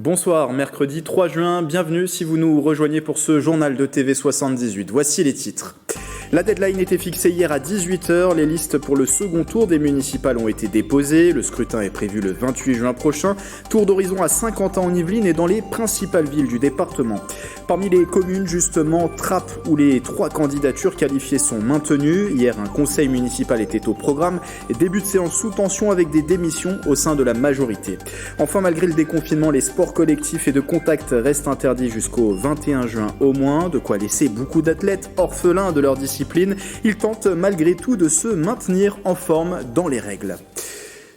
Bonsoir, mercredi 3 juin, bienvenue si vous nous rejoignez pour ce journal de TV78. Voici les titres. La deadline était fixée hier à 18h, les listes pour le second tour des municipales ont été déposées, le scrutin est prévu le 28 juin prochain, tour d'horizon à Saint-Quentin-en-Yvelines et dans les principales villes du département. Parmi les communes, justement, Trappes, où les 3 candidatures qualifiées sont maintenues. Hier, un conseil municipal était au programme et début de séance sous tension avec des démissions au sein de la majorité. Enfin, malgré le déconfinement, les sports collectifs et de contact restent interdits jusqu'au 21 juin au moins, de quoi laisser beaucoup d'athlètes orphelins de leur discipline. Ils tentent malgré tout de se maintenir en forme dans les règles.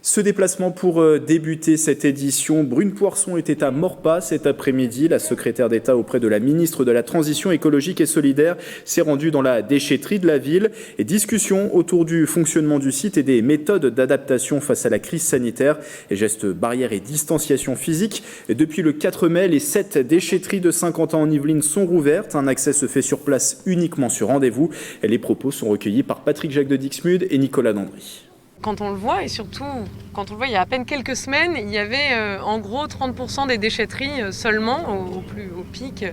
Ce déplacement pour débuter cette édition, Brune Poirson était à Maurepas cet après-midi. La secrétaire d'État auprès de la ministre de la Transition écologique et solidaire s'est rendue dans la déchetterie de la ville. Et discussion autour du fonctionnement du site et des méthodes d'adaptation face à la crise sanitaire. Et gestes barrières et distanciation physique. Et depuis le 4 mai, les 7 déchetteries de Saint-Quentin-en-Yvelines sont rouvertes. Un accès se fait sur place uniquement sur rendez-vous. Et les propos sont recueillis par Patrick Jacques de Dixmude et Nicolas Dandry. Quand on le voit, et surtout quand on le voit il y a à peine quelques semaines, il y avait en gros 30% des déchetteries seulement, au pic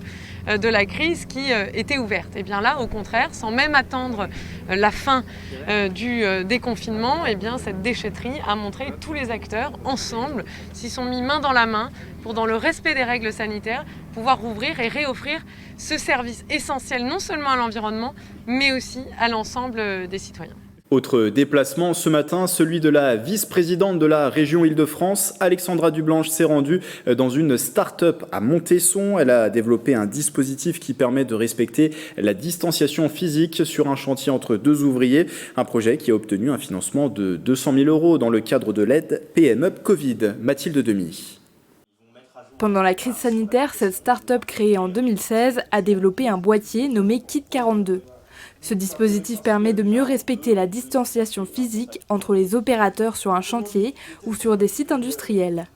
de la crise, qui étaient ouvertes. Et bien là, au contraire, sans même attendre la fin du déconfinement, et bien cette déchetterie a montré que tous les acteurs, ensemble, s'y sont mis main dans la main pour, dans le respect des règles sanitaires, pouvoir rouvrir et réoffrir ce service essentiel non seulement à l'environnement, mais aussi à l'ensemble des citoyens. Autre déplacement ce matin, celui de la vice-présidente de la région Île-de-France. Alexandra Dublanche s'est rendue dans une start-up à Montesson. Elle a développé un dispositif qui permet de respecter la distanciation physique sur un chantier entre 2 ouvriers. Un projet qui a obtenu un financement de 200 000 € dans le cadre de l'aide PM-Up Covid. Mathilde Demy. Pendant la crise sanitaire, cette start-up créée en 2016 a développé un boîtier nommé Kit 42. Ce dispositif permet de mieux respecter la distanciation physique entre les opérateurs sur un chantier ou sur des sites industriels.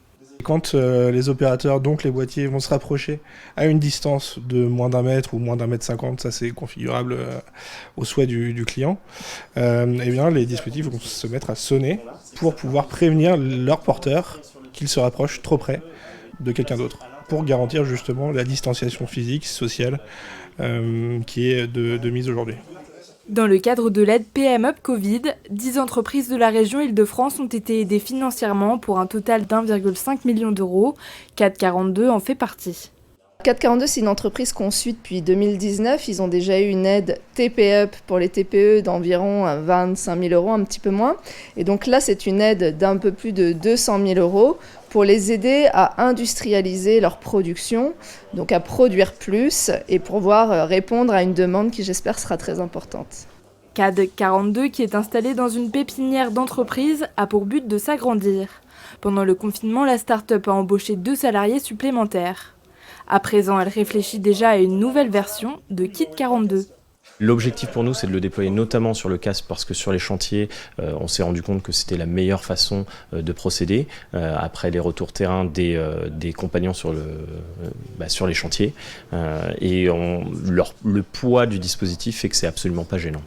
Quand les opérateurs, donc les boîtiers, vont se rapprocher à une distance de moins d'1 mètre ou moins d'1 mètre 50, ça c'est configurable au souhait du client, et bien les dispositifs vont se mettre à sonner pour pouvoir prévenir leur porteur qu'ils se rapprochent trop près de quelqu'un d'autre, pour garantir justement la distanciation physique, sociale, qui est de mise aujourd'hui. Dans le cadre de l'aide PM-Up Covid, 10 entreprises de la région Île-de-France ont été aidées financièrement pour un total d'1,5 million d'euros. CAD 42 en fait partie. CAD 42, c'est une entreprise qu'on suit depuis 2019. Ils ont déjà eu une aide TP-Up pour les TPE d'environ 25 000 €, un petit peu moins. Et donc là, c'est une aide d'un peu plus de 200 000 € pour les aider à industrialiser leur production, donc à produire plus et pouvoir répondre à une demande qui, j'espère, sera très importante. CAD 42, qui est installé dans une pépinière d'entreprise, a pour but de s'agrandir. Pendant le confinement, la start-up a embauché 2 salariés supplémentaires. À présent, elle réfléchit déjà à une nouvelle version de Kit 42. L'objectif pour nous, c'est de le déployer notamment sur le casque parce que sur les chantiers, on s'est rendu compte que c'était la meilleure façon de procéder après les retours terrain des compagnons sur les chantiers. Le poids du dispositif fait que c'est absolument pas gênant.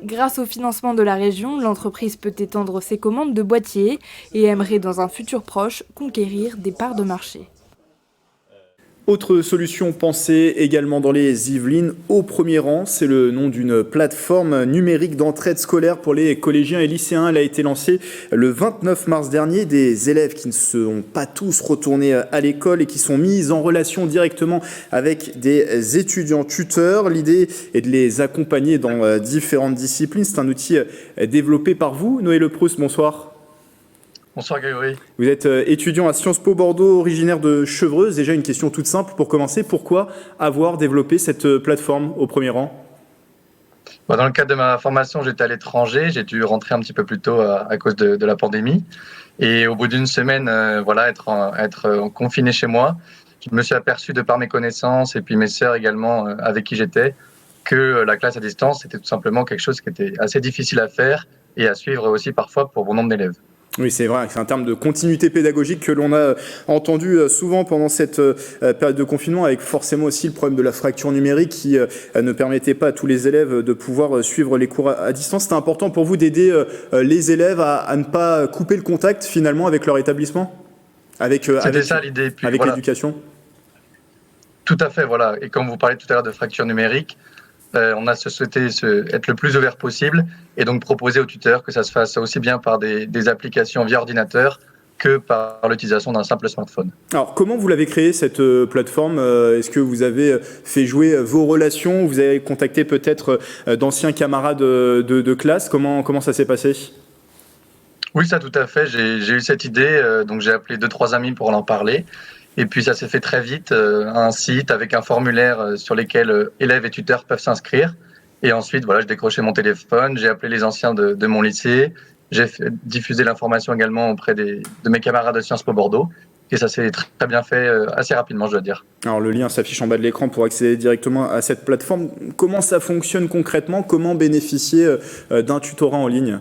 Grâce au financement de la région, l'entreprise peut étendre ses commandes de boîtiers et aimerait dans un futur proche conquérir des parts de marché. Autre solution pensée également dans les Yvelines, Au Premier Rang, c'est le nom d'une plateforme numérique d'entraide scolaire pour les collégiens et lycéens. Elle a été lancée le 29 mars dernier. Des élèves qui ne sont pas tous retournés à l'école et qui sont mis en relation directement avec des étudiants tuteurs. L'idée est de les accompagner dans différentes disciplines. C'est un outil développé par vous. Noé Leproust, bonsoir. Bonsoir Grégory. Vous êtes étudiant à Sciences Po Bordeaux, originaire de Chevreuse. Déjà une question toute simple pour commencer. Pourquoi avoir développé cette plateforme Au Premier Rang ? Dans le cadre de ma formation, j'étais à l'étranger. J'ai dû rentrer un petit peu plus tôt à cause de la pandémie. Et au bout d'une semaine, être confiné chez moi, je me suis aperçu de par mes connaissances et puis mes sœurs également avec qui j'étais, que la classe à distance, c'était tout simplement quelque chose qui était assez difficile à faire et à suivre aussi parfois pour bon nombre d'élèves. Oui, c'est vrai, c'est un terme de continuité pédagogique que l'on a entendu souvent pendant cette période de confinement, avec forcément aussi le problème de la fracture numérique qui ne permettait pas à tous les élèves de pouvoir suivre les cours à distance. C'était important pour vous d'aider les élèves à ne pas couper le contact finalement avec leur établissement ? C'était ça l'idée. Puis, avec voilà. l'éducation. Tout à fait, voilà. Et comme vous parlez tout à l'heure de fracture numérique, on a souhaité être le plus ouvert possible et donc proposer aux tuteurs que ça se fasse aussi bien par des applications via ordinateur que par l'utilisation d'un simple smartphone. Alors, comment vous l'avez créée, cette plateforme ? Est-ce que vous avez fait jouer vos relations ? Vous avez contacté peut-être d'anciens camarades de classe ? Comment ça s'est passé ? Oui, ça tout à fait. J'ai eu cette idée, donc j'ai appelé 2-3 amis pour en parler. Et puis ça s'est fait très vite, un site avec un formulaire sur lequel élèves et tuteurs peuvent s'inscrire. Et ensuite, voilà, je décrochais mon téléphone, j'ai appelé les anciens de mon lycée, j'ai diffusé l'information également auprès de mes camarades de Sciences Po Bordeaux. Et ça s'est très bien fait assez rapidement, je dois dire. Alors le lien s'affiche en bas de l'écran pour accéder directement à cette plateforme. Comment ça fonctionne concrètement ? Comment bénéficier d'un tutorat en ligne ?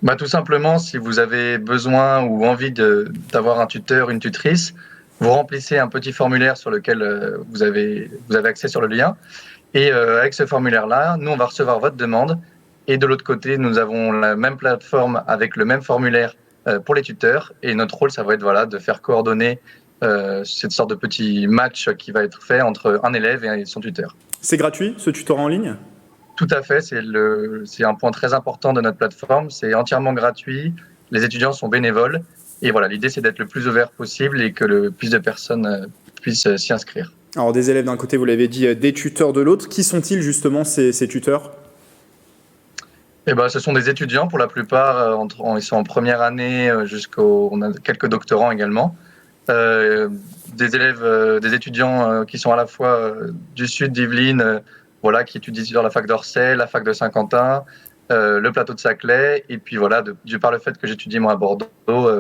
Bah, tout simplement, si vous avez besoin ou envie d'avoir un tuteur, une tutrice, vous remplissez un petit formulaire sur lequel vous avez accès sur le lien. Et avec ce formulaire-là, nous, on va recevoir votre demande. Et de l'autre côté, nous avons la même plateforme avec le même formulaire pour les tuteurs. Et notre rôle, ça va être de faire coordonner cette sorte de petit match qui va être fait entre un élève et son tuteur. C'est gratuit, ce tutorat en ligne ? Tout à fait, c'est un point très important de notre plateforme. C'est entièrement gratuit, les étudiants sont bénévoles. Et voilà, l'idée, c'est d'être le plus ouvert possible et que le plus de personnes puissent s'y inscrire. Alors, des élèves d'un côté, vous l'avez dit, des tuteurs de l'autre. Qui sont-ils justement, ces tuteurs ? Eh ben, ce sont des étudiants pour la plupart. Ils sont en première année on a quelques doctorants également. Des élèves, des étudiants qui sont à la fois du sud d'Yvelines, qui étudient sur la fac d'Orsay, la fac de Saint-Quentin, le plateau de Saclay, et puis par le fait que j'étudie moi à Bordeaux,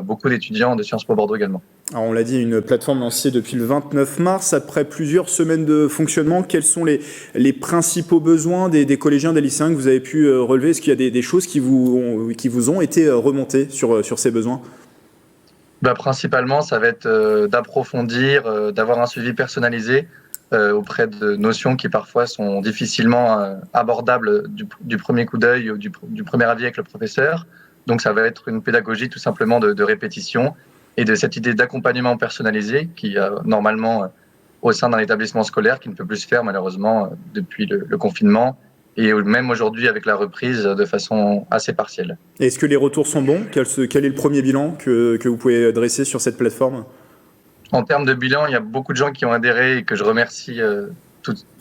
beaucoup d'étudiants de Sciences Po Bordeaux également. Alors on l'a dit, une plateforme lancée depuis le 29 mars. Après plusieurs semaines de fonctionnement, quels sont les principaux besoins des collégiens, des lycéens que vous avez pu relever ? Est-ce qu'il y a des choses qui vous ont été remontées sur ces besoins ? Principalement, ça va être d'approfondir, d'avoir un suivi personnalisé auprès de notions qui parfois sont difficilement abordables du premier coup d'œil ou du premier avis avec le professeur. Donc ça va être une pédagogie tout simplement de répétition et de cette idée d'accompagnement personnalisé qui normalement au sein d'un établissement scolaire qui ne peut plus se faire malheureusement depuis le confinement et même aujourd'hui avec la reprise de façon assez partielle. Est-ce que les retours sont bons ? Quel est le premier bilan que vous pouvez dresser sur cette plateforme ? En termes de bilan, il y a beaucoup de gens qui ont adhéré et que je remercie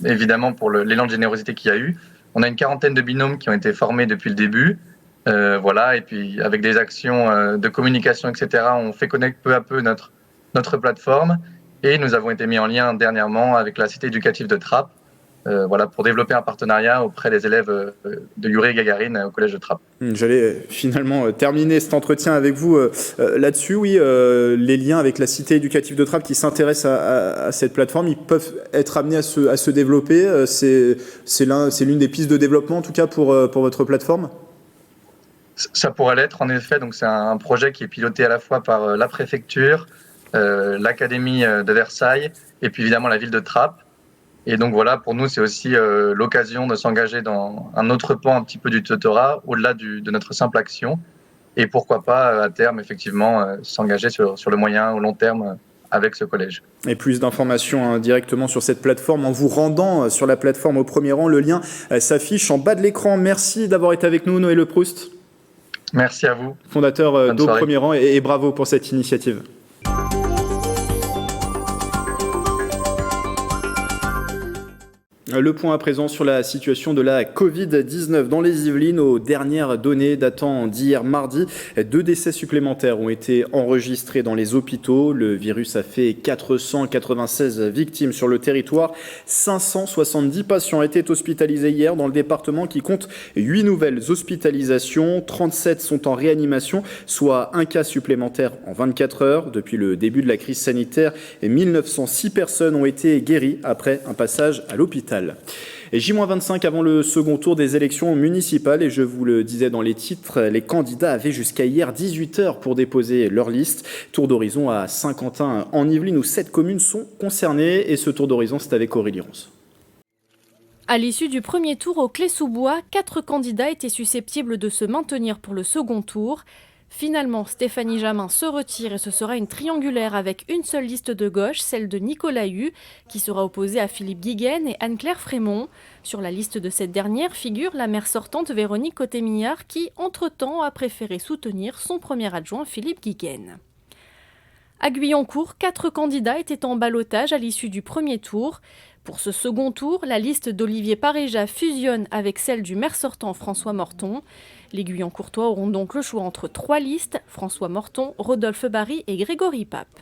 évidemment pour l'élan de générosité qu'il y a eu. On a une quarantaine de binômes qui ont été formés depuis le début. Et puis avec des actions de communication, etc., on fait connaître peu à peu notre plateforme. Et nous avons été mis en lien dernièrement avec la cité éducative de Trappes, pour développer un partenariat auprès des élèves de Yuri Gagarin au collège de Trappes. J'allais finalement terminer cet entretien avec vous là-dessus. Oui, les liens avec la cité éducative de Trappes qui s'intéressent à cette plateforme, ils peuvent être amenés à se développer. C'est l'une des pistes de développement, en tout cas, pour votre plateforme ? Ça pourrait l'être, en effet. Donc, c'est un projet qui est piloté à la fois par la préfecture, l'académie de Versailles et puis évidemment la ville de Trappes. Et donc pour nous, c'est aussi l'occasion de s'engager dans un autre pan un petit peu du tutorat, au-delà de notre simple action. Et pourquoi pas, à terme, effectivement, s'engager sur le moyen ou long terme avec ce collège. Et plus d'informations directement sur cette plateforme en vous rendant sur la plateforme au premier rang. Le lien s'affiche en bas de l'écran. Merci d'avoir été avec nous, Noé Le Proust. Merci à vous. Fondateur d'Au Premier Rang et bravo pour cette initiative. Le point à présent sur la situation de la Covid-19 dans les Yvelines. Aux dernières données datant d'hier mardi, 2 décès supplémentaires ont été enregistrés dans les hôpitaux. Le virus a fait 496 victimes sur le territoire. 570 patients étaient hospitalisés hier dans le département qui compte 8 nouvelles hospitalisations. 37 sont en réanimation, soit un cas supplémentaire en 24 heures. Depuis le début de la crise sanitaire, 1906 personnes ont été guéries après un passage à l'hôpital. Et J-25 avant le second tour des élections municipales, et je vous le disais dans les titres, les candidats avaient jusqu'à hier 18h pour déposer leur liste. Tour d'horizon à Saint-Quentin en Yvelines où 7 communes sont concernées, et ce tour d'horizon c'est avec Aurélie Ronce. À l'issue du premier tour au Clé-sous-Bois, 4 candidats étaient susceptibles de se maintenir pour le second tour. Finalement, Stéphanie Jamin se retire et ce sera une triangulaire avec une seule liste de gauche, celle de Nicolas Hu, qui sera opposée à Philippe Guiguen et Anne-Claire Frémont. Sur la liste de cette dernière figure la maire sortante Véronique Cotté-Millard qui, entre-temps, a préféré soutenir son premier adjoint Philippe Guiguen. À Guyancourt, 4 candidats étaient en ballottage à l'issue du premier tour. Pour ce second tour, la liste d'Olivier Paréja fusionne avec celle du maire sortant François Morton. Les Guyancourtois auront donc le choix entre 3 listes, François Morton, Rodolphe Barry et Grégory Pape.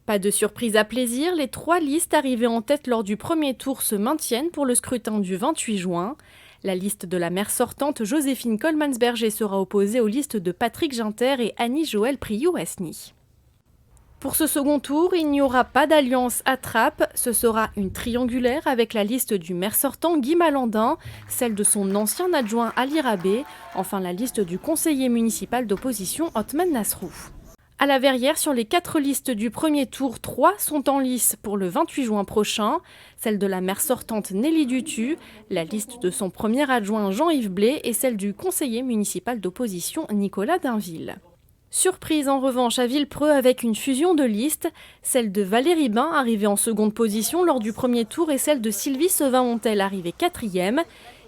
Pas de surprise à plaisir, les 3 listes arrivées en tête lors du premier tour se maintiennent pour le scrutin du 28 juin. La liste de la maire sortante Joséphine Coleman-Berger sera opposée aux listes de Patrick Ginter et Annie-Joëlle Priou-Asny. Pour ce second tour, il n'y aura pas d'alliance à Trappes. Ce sera une triangulaire avec la liste du maire sortant Guy Malandin, celle de son ancien adjoint Ali Rabé, enfin la liste du conseiller municipal d'opposition Othman Nasrou. À la Verrière, sur les 4 listes du premier tour, 3 sont en lice pour le 28 juin prochain. Celle de la maire sortante Nelly Dutu, la liste de son premier adjoint Jean-Yves Blé et celle du conseiller municipal d'opposition Nicolas Dainville. Surprise en revanche à Villepreux avec une fusion de listes, celle de Valérie Bain arrivée en seconde position lors du premier tour et celle de Sylvie Sevin-Hontel arrivée 4e.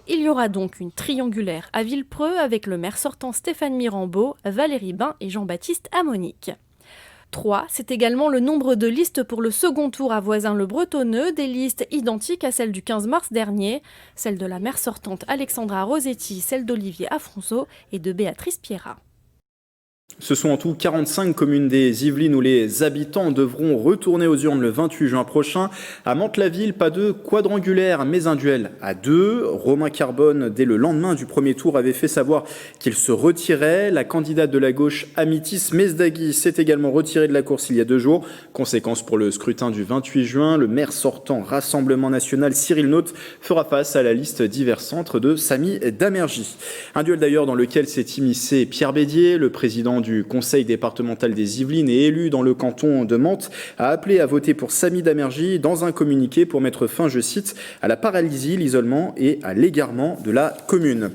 Il y aura donc une triangulaire à Villepreux avec le maire sortant Stéphane Mirambeau, Valérie Bain et Jean-Baptiste Amonique. 3, c'est également le nombre de listes pour le second tour à Voisins-le-Bretonneux, des listes identiques à celles du 15 mars dernier, celle de la maire sortante Alexandra Rosetti, celle d'Olivier Afronceau et de Béatrice Pierrat. Ce sont en tout 45 communes des Yvelines où les habitants devront retourner aux urnes le 28 juin prochain. À Mantes-la-Ville, pas de quadrangulaire, mais un duel à 2. Romain Carbone, dès le lendemain du premier tour, avait fait savoir qu'il se retirait. La candidate de la gauche, Amitis Mesdagui, s'est également retirée de la course il y a 2 jours. Conséquence pour le scrutin du 28 juin, le maire sortant Rassemblement National, Cyril Naute, fera face à la liste divers centres de Samy Damergy. Un duel d'ailleurs dans lequel s'est immiscé Pierre Bédier, le président du conseil départemental des Yvelines et élu dans le canton de Mantes, a appelé à voter pour Samy Damergy dans un communiqué pour mettre fin, je cite, à la paralysie, l'isolement et à l'égarement de la commune.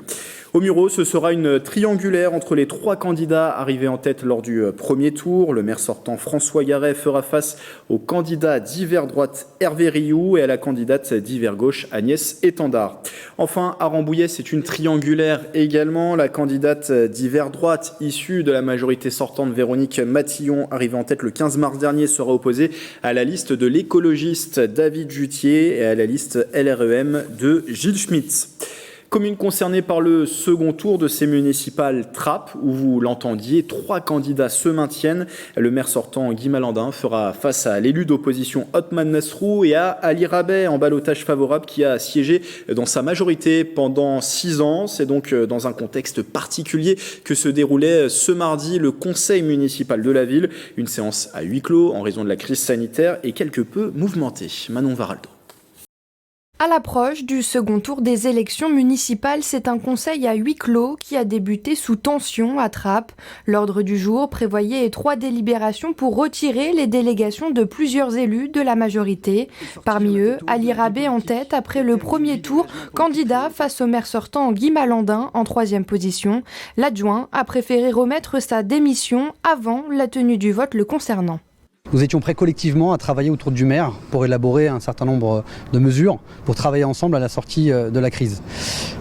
Au Mureau, ce sera une triangulaire entre les 3 candidats arrivés en tête lors du premier tour. Le maire sortant François Garret fera face au candidat d'hiver droite Hervé Rioux et à la candidate d'hiver gauche Agnès Étendard. Enfin, à Rambouillet, c'est une triangulaire également. La candidate d'hiver droite issue de la majorité sortante Véronique Matillon, arrivée en tête le 15 mars dernier, sera opposée à la liste de l'écologiste David Jutier et à la liste LREM de Gilles Schmitz. Commune concernée par le second tour de ces municipales Trappes, où vous l'entendiez, 3 candidats se maintiennent. Le maire sortant Guy Malandin fera face à l'élu d'opposition Othman Nasrou et à Ali Rabé en ballottage favorable qui a siégé dans sa majorité pendant 6 ans. C'est donc dans un contexte particulier que se déroulait ce mardi le conseil municipal de la ville. Une séance à huis clos en raison de la crise sanitaire et quelque peu mouvementée. Manon Varaldo. À l'approche du second tour des élections municipales, c'est un conseil à huis clos qui a débuté sous tension à Trappes. L'ordre du jour prévoyait 3 délibérations pour retirer les délégations de plusieurs élus de la majorité. Parmi eux, Ali Rabé en tête après le premier tour, candidat face au maire sortant Guy Malandin en 3e position. L'adjoint a préféré remettre sa démission avant la tenue du vote le concernant. Nous étions prêts collectivement à travailler autour du maire pour élaborer un certain nombre de mesures pour travailler ensemble à la sortie de la crise.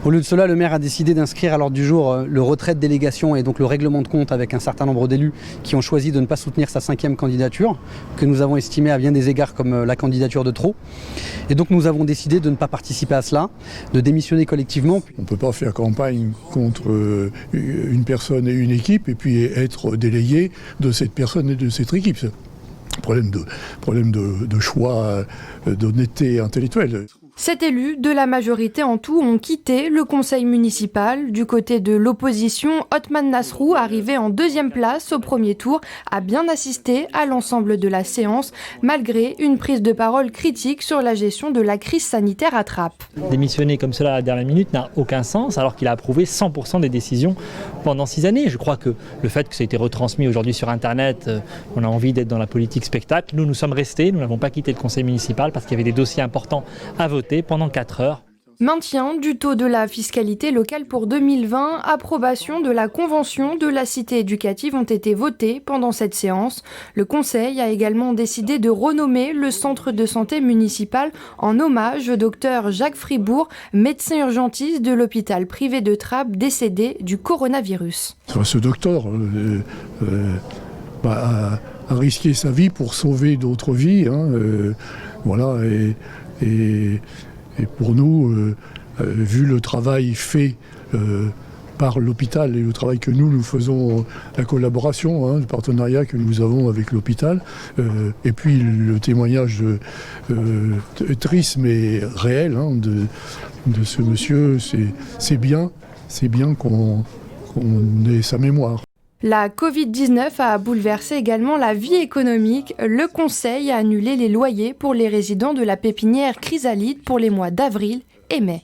Au lieu de cela, le maire a décidé d'inscrire à l'ordre du jour le retrait de délégation et donc le règlement de compte avec un certain nombre d'élus qui ont choisi de ne pas soutenir sa 5e candidature, que nous avons estimé à bien des égards comme la candidature de trop. Et donc nous avons décidé de ne pas participer à cela, de démissionner collectivement. On ne peut pas faire campagne contre une personne et une équipe et puis être délégué de cette personne et de cette équipe. Problème de choix, d'honnêteté intellectuelle. 7 élus de la majorité en tout ont quitté le conseil municipal. Du côté de l'opposition, Othman Nasrou, arrivé en 2e place au premier tour, a bien assisté à l'ensemble de la séance, malgré une prise de parole critique sur la gestion de la crise sanitaire à Trappes. Démissionner comme cela à la dernière minute n'a aucun sens, alors qu'il a approuvé 100% des décisions pendant 6 années. Je crois que le fait que ça a été retransmis aujourd'hui sur Internet, on a envie d'être dans la politique spectacle. Nous sommes restés, nous n'avons pas quitté le conseil municipal parce qu'il y avait des dossiers importants à voter pendant 4 heures. Maintien du taux de la fiscalité locale pour 2020, approbation de la convention de la cité éducative ont été votées pendant cette séance. Le Conseil a également décidé de renommer le centre de santé municipal en hommage au docteur Jacques Fribourg, médecin urgentiste de l'hôpital privé de Trappes décédé du coronavirus. Ce docteur a risqué sa vie pour sauver d'autres vies. Voilà, et pour nous, vu le travail fait par l'hôpital et le travail que nous faisons, la collaboration, le partenariat que nous avons avec l'hôpital, et puis le témoignage triste mais réel de ce monsieur, c'est bien qu'on ait sa mémoire. La Covid-19 a bouleversé également la vie économique. Le Conseil a annulé les loyers pour les résidents de la pépinière Chrysalide pour les mois d'avril et mai.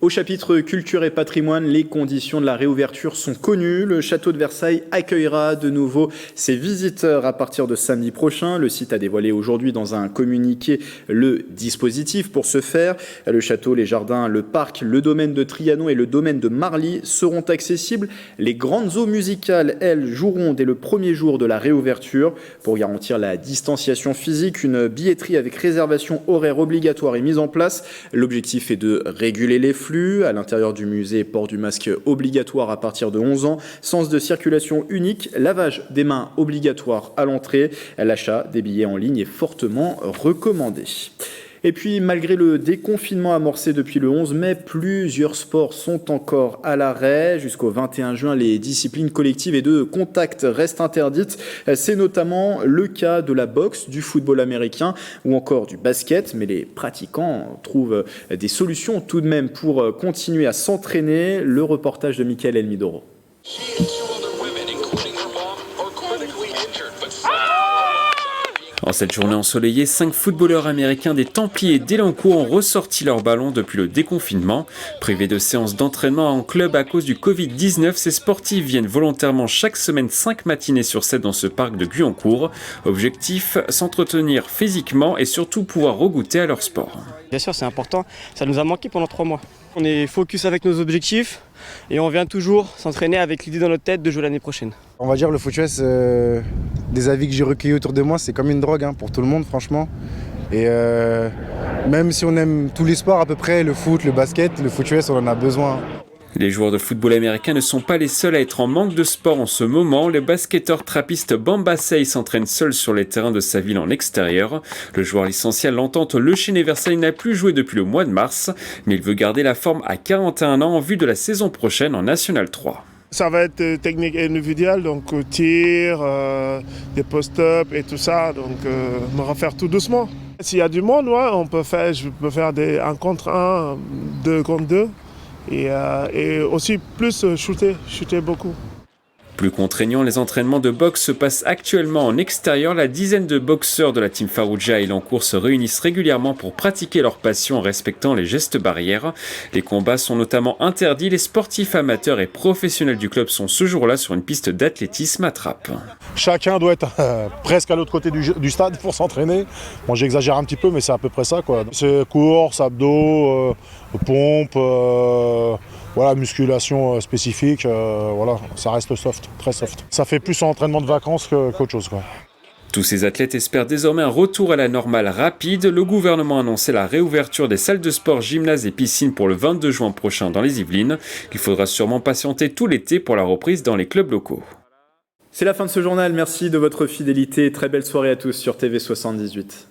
Au chapitre culture et patrimoine, les conditions de la réouverture sont connues. Le château de Versailles accueillera de nouveau ses visiteurs à partir de samedi prochain. Le site a dévoilé aujourd'hui dans un communiqué le dispositif pour ce faire. Le château, les jardins, le parc, le domaine de Trianon et le domaine de Marly seront accessibles. Les grandes eaux musicales, elles, joueront dès le premier jour de la réouverture. Pour garantir la distanciation physique, une billetterie avec réservation horaire obligatoire est mise en place. L'objectif est de réguler les flux. À l'intérieur du musée, port du masque obligatoire à partir de 11 ans, sens de circulation unique, lavage des mains obligatoire à l'entrée. L'achat des billets en ligne est fortement recommandé. Et puis, malgré le déconfinement amorcé depuis le 11 mai, plusieurs sports sont encore à l'arrêt. Jusqu'au 21 juin, les disciplines collectives et de contact restent interdites. C'est notamment le cas de la boxe, du football américain ou encore du basket. Mais les pratiquants trouvent des solutions tout de même pour continuer à s'entraîner. Le reportage de Mickaël Elmidoro. En cette journée ensoleillée, 5 footballeurs américains des Templiers d'Elancourt ont ressorti leur ballon depuis le déconfinement. Privés de séances d'entraînement en club à cause du Covid-19, ces sportifs viennent volontairement chaque semaine 5 matinées sur 7 dans ce parc de Guyancourt. Objectif, s'entretenir physiquement et surtout pouvoir regoûter à leur sport. Bien sûr, c'est important. Ça nous a manqué pendant 3 mois. On est focus avec nos objectifs et on vient toujours s'entraîner avec l'idée dans notre tête de jouer l'année prochaine. On va dire le foot US, des avis que j'ai recueillis autour de moi, c'est comme une drogue pour tout le monde franchement. Et même si on aime tous les sports à peu près, le foot, le basket, le foot US, on en a besoin. Les joueurs de football américain ne sont pas les seuls à être en manque de sport en ce moment. Le basketteur trappiste Bamba Sey s'entraîne seul sur les terrains de sa ville en extérieur. Le joueur licencié à l'Entente Le Chesnay-Versailles n'a plus joué depuis le mois de mars, mais il veut garder la forme à 41 ans en vue de la saison prochaine en National 3. Ça va être technique individuelle, donc tir, des post-up et tout ça, donc on va faire tout doucement. S'il y a du monde, je peux faire des 1 contre 1, 2 contre 2. Et aussi plus shooter beaucoup. Plus contraignant, les entraînements de boxe se passent actuellement en extérieur. La dizaine de boxeurs de la team Farouja et Elancourt se réunissent régulièrement pour pratiquer leur passion en respectant les gestes barrières. Les combats sont notamment interdits. Les sportifs amateurs et professionnels du club sont ce jour-là sur une piste d'athlétisme à Trappes. Chacun doit être presque à l'autre côté du stade pour s'entraîner. Bon, j'exagère un petit peu, mais c'est à peu près ça, quoi. C'est course, abdos, pompe, musculation spécifique. Ça reste soft, très soft. Ça fait plus un entraînement de vacances qu'autre chose, quoi. Tous ces athlètes espèrent désormais un retour à la normale rapide. Le gouvernement a annoncé la réouverture des salles de sport, gymnases et piscines pour le 22 juin prochain dans les Yvelines. Il faudra sûrement patienter tout l'été pour la reprise dans les clubs locaux. C'est la fin de ce journal. Merci de votre fidélité. Très belle soirée à tous sur TV78.